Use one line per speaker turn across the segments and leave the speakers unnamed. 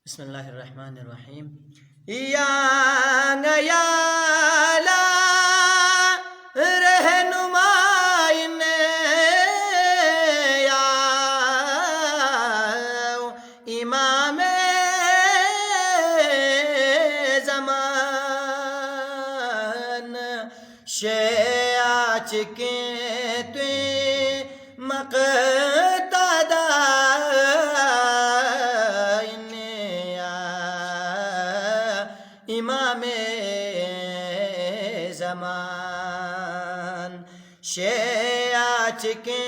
बिस्मिल्लाहिर्रहमानिर्रहीम।
या गयाला रहनुमाइने या इमामे ज़मान शेआच के तुई मक़तदा इमामे ज़मान शेआच के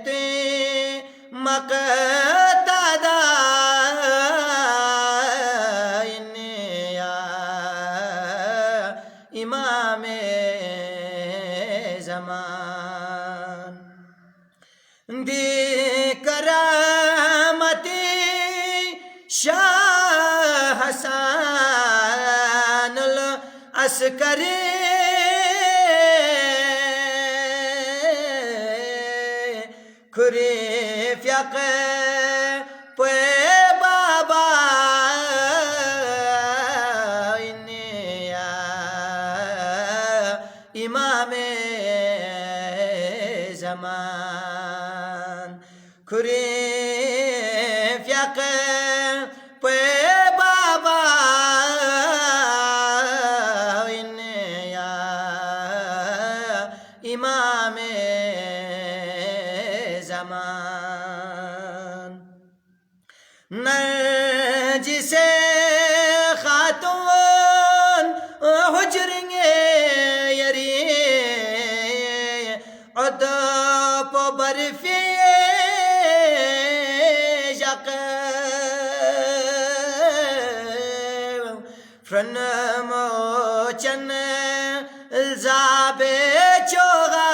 तुई मक़तदा इमामे ज़मान दी करामती शाह हसन अस्करी खुरी फ़्यक़ पे बाबा इमामे ज़मान खुरी फ़्यक़ पे बाबा इमामे ज़मान नरजिसे खातून हुजरेंगे यरी अदप बर्फी जक फ्रन मोचन ज़ाबे चोगा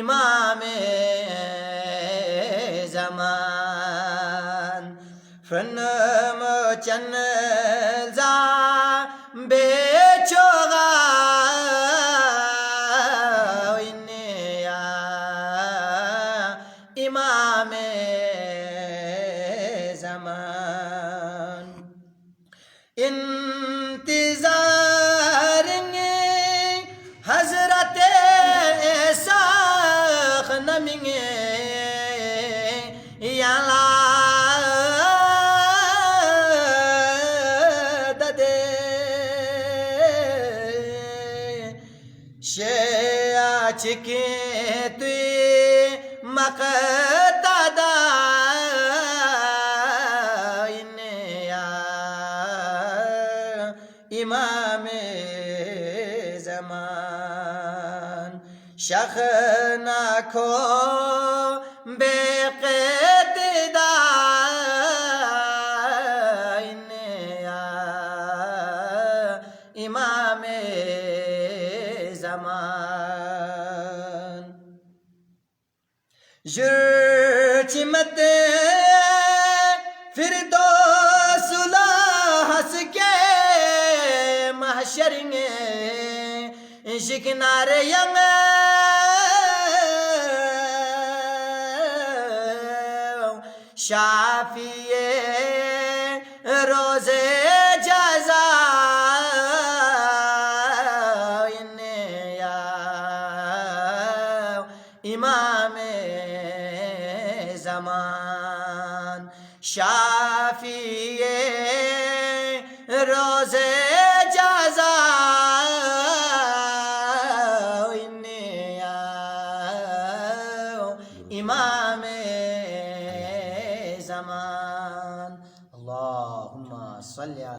इमामे ज़मान फ्रन मोचन ज़ाबे चोगा इमामे ज़मान इंतज़ार हज़रत साख नमिंगे याला ददे शेआच के तुई मक़तदा इमामे ज़मान शख़ना खो बेक़तदा इमामे ज़मान जुर्चिमत फिरदौसुला हंस के महशरेंगे शिकनार यंग शाफिए रोज़े जज़ा इमामे ज़मान शाफिए रोज़े जज़ा इमामे ज़मान। अल्लाहुम्मा सल्ली